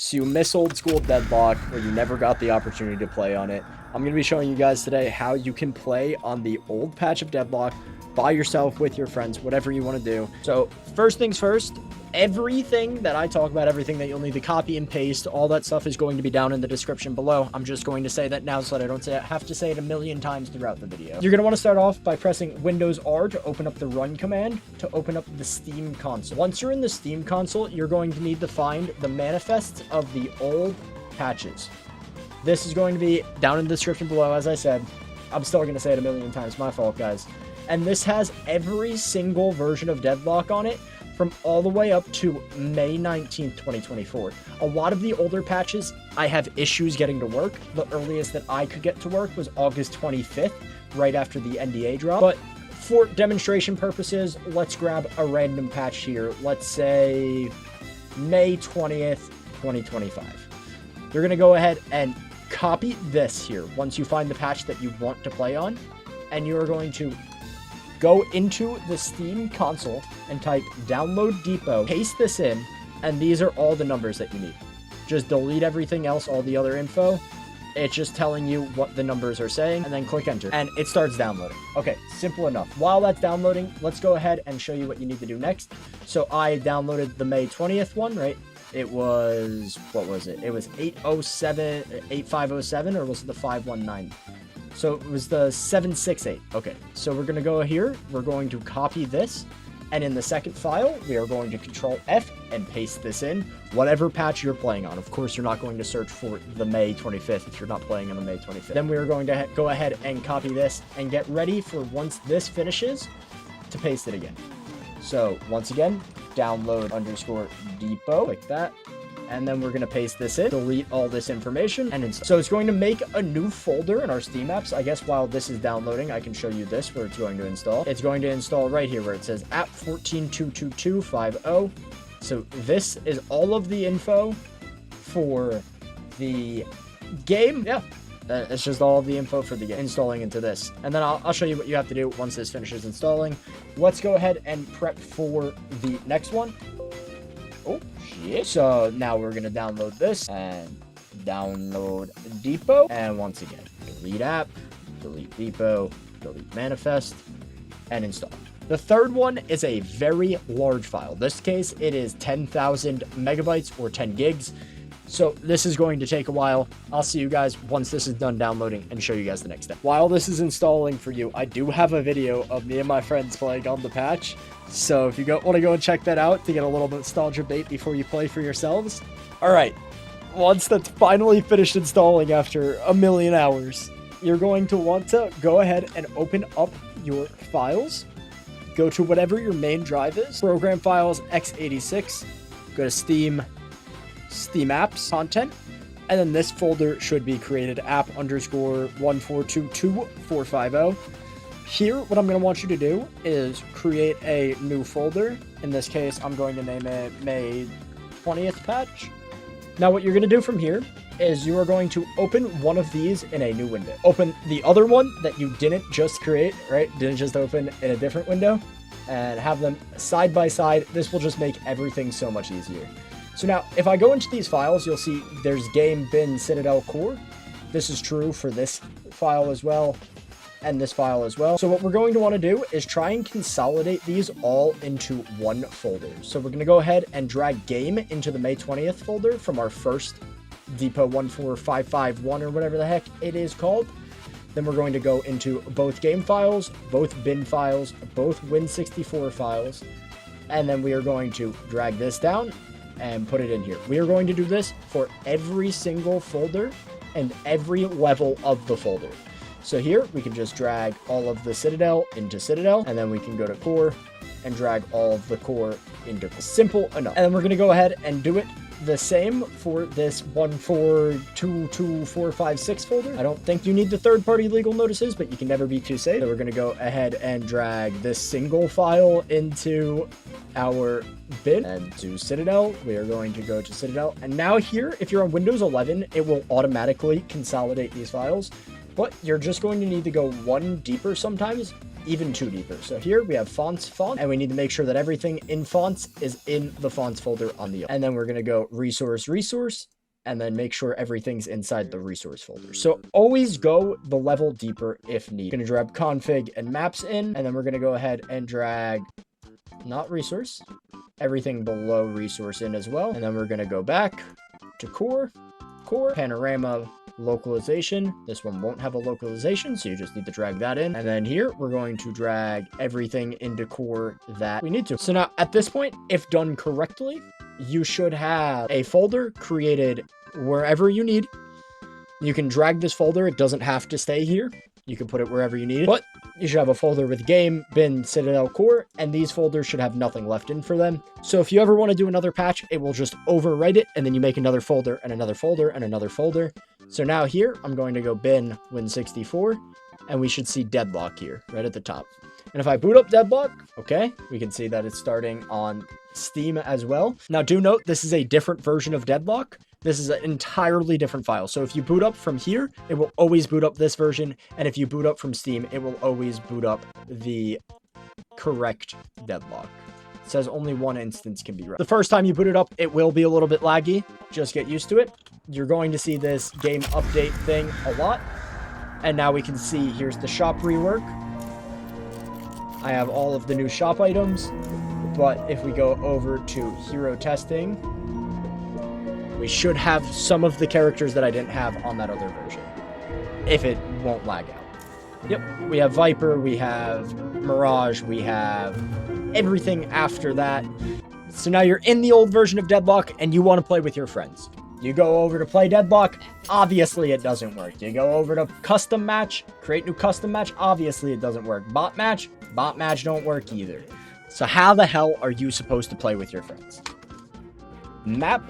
So you miss old school Deadlock, or you never got the opportunity to play on it. I'm going to be showing you guys today how you can play on the old patch of Deadlock by yourself, with your friends, whatever you want to do. So first things first, everything that I talk about, everything that you'll need to copy and paste, all that stuff is going to be down in the description below. I'm just going to say that now so that I don't have to say it a million times throughout the video. You're going to want to start off by pressing Windows R to open up the run command to open up the Steam console. Once you're in the Steam console, you're going to need to find the manifests of the old patches. This is going to be down in the description below, as I said. I'm still going to say it a million times. My fault, guys. And this has every single version of Deadlock on it from all the way up to May 19th, 2024. A lot of the older patches, I have issues getting to work. The earliest that I could get to work was August 25th, right after the NDA drop. But for demonstration purposes, let's grab a random patch here. Let's say May 20th, 2025. You're going to go ahead and copy this here once you find the patch that you want to play on, and you're going to go into the Steam console and type download depot, paste this in, and these are all the numbers that you need. Just delete everything else, all the other info. It's just telling you what the numbers are saying, and then click enter, and it starts downloading. Okay, simple enough. While that's downloading, let's go ahead and show you what you need to do next. So I downloaded the May 20th one, right? It was, what was it? It was 8507, or was it the 519? So it was the 768. Okay, so we're going to go here. We're going to copy this. And in the second file, we are going to Control F and paste this in, whatever patch you're playing on. Of course, you're not going to search for the May 25th if you're not playing on the May 25th. Then we are going to go ahead and copy this and get ready for, once this finishes, to paste it again. So once again, download _ depot, like that. And then we're going to paste this in, delete all this information, and install. So it's going to make a new folder in our Steam apps. I guess while this is downloading, I can show you this, where it's going to install. It's going to install right here where it says app 1422250. So this is all of the info for the game. Yeah, it's just all of the info for the game installing into this. And then I'll show you what you have to do once this finishes installing. Let's go ahead and prep for the next one. Oh, shit. So now we're going to download this and download depot. And once again, delete app, delete depot, delete manifest, and install. The third one is a very large file. In this case, it is 10,000 megabytes or 10 gigs. So this is going to take a while. I'll see you guys once this is done downloading and show you guys the next step. While this is installing for you, I do have a video of me and my friends playing on the patch. So if you want to go and check that out to get a little nostalgia bait before you play for yourselves. All right, once that's finally finished installing after a million hours, you're going to want to go ahead and open up your files. Go to whatever your main drive is. Program files, x86. Go to Steam apps, content. And then this folder should be created, app _ 1422450. Here, what I'm going to want you to do is create a new folder. In this case, I'm going to name it May 20th patch. Now, what you're going to do from here is you are going to open one of these in a new window. Open the other one that you didn't just create, right? Didn't just open in a different window, and have them side by side. This will just make everything so much easier. So now, if I go into these files, you'll see there's game bin citadel core. This is true for this file as well, and this file as well. So what we're going to want to do is try and consolidate these all into one folder. So we're going to go ahead and drag game into the May 20th folder from our first depot 14551 or whatever the heck it is called. Then we're going to go into both game files, both bin files, both Win64 files, and then we are going to drag this down and put it in here. We are going to do this for every single folder and every level of the folder. So here we can just drag all of the Citadel into Citadel, and then we can go to core and drag all of the core into core. Simple enough. And then we're going to go ahead and do it the same for this 1422456 folder. I don't think you need the third-party legal notices, but you can never be too safe. So we're going to go ahead and drag this single file into our bin, and to Citadel, we are going to go to Citadel. And now here, if you're on Windows 11, it will automatically consolidate these files. But you're just going to need to go one deeper sometimes even 2 deeper. So here we have fonts, and we need to make sure that everything in fonts is in the fonts folder on the, and then we're going to go resource, and then make sure everything's inside the resource folder. So always go the level deeper if needed. Going to drag config and maps in, and then we're going to go ahead and drag, not resource, everything below resource in as well. And then we're going to go back to core, panorama, localization. This one won't have a localization, so you just need to drag that in. And then here we're going to drag everything into core that we need to. So now at this point, if done correctly, you should have a folder created wherever you need. You can drag this folder. It doesn't have to stay here. You can put it wherever you need it, but you should have a folder with game, bin, citadel, core, and these folders should have nothing left in for them. So if you ever want to do another patch, it will just overwrite it, and then you make another folder and another folder and another folder. So now here, I'm going to go bin win64, and we should see Deadlock here, right at the top. And if I boot up Deadlock, okay, we can see that it's starting on Steam as well. Now do note, this is a different version of Deadlock. This is an entirely different file. So if you boot up from here, it will always boot up this version. And if you boot up from Steam, it will always boot up the correct Deadlock. It says only one instance can be run. The first time you boot it up, it will be a little bit laggy. Just get used to it. You're going to see this game update thing a lot. And now we can see, here's the shop rework. I have all of the new shop items. But if we go over to hero testing, we should have some of the characters that I didn't have on that other version, if it won't lag out. Yep, we have Viper, we have Mirage, we have everything after that. So now you're in the old version of Deadlock, and you want to play with your friends. You go over to play Deadlock, obviously it doesn't work. You go over to custom match, create new custom match, obviously it doesn't work. Bot match don't work either. So how the hell are you supposed to play with your friends? Map,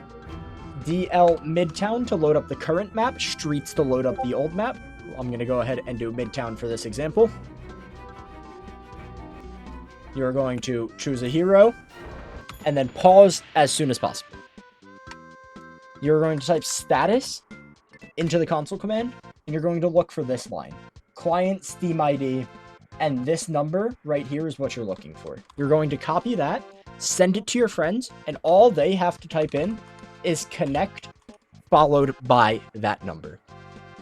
DL Midtown to load up the current map, streets to load up the old map. I'm going to go ahead and do Midtown for this example. You're going to choose a hero and then pause as soon as possible. You're going to type status into the console command, and you're going to look for this line, client Steam ID, and this number right here is what you're looking for. You're going to copy that, send it to your friends, and all they have to type in is connect followed by that number.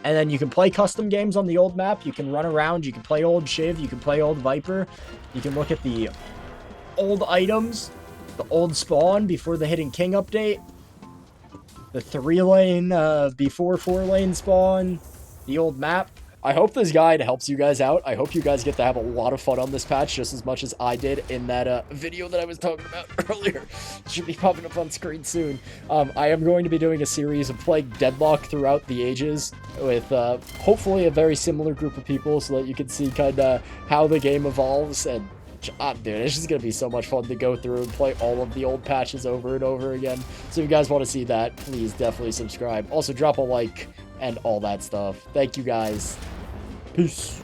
And then you can play custom games on the old map. You can run around. You can play old Shiv. You can play old Viper. You can look at the old items, the old spawn before the Hidden King update, the 3-lane before 4-lane spawn, the old map. I hope this guide helps you guys out. I hope you guys get to have a lot of fun on this patch just as much as I did in that video that I was talking about earlier. It should be popping up on screen soon. I am going to be doing a series of playing Deadlock throughout the ages with hopefully a very similar group of people so that you can see kind of how the game evolves. And dude, it's just going to be so much fun to go through and play all of the old patches over and over again. So if you guys want to see that, please definitely subscribe. Also, drop a like and all that stuff. Thank you guys. Peace.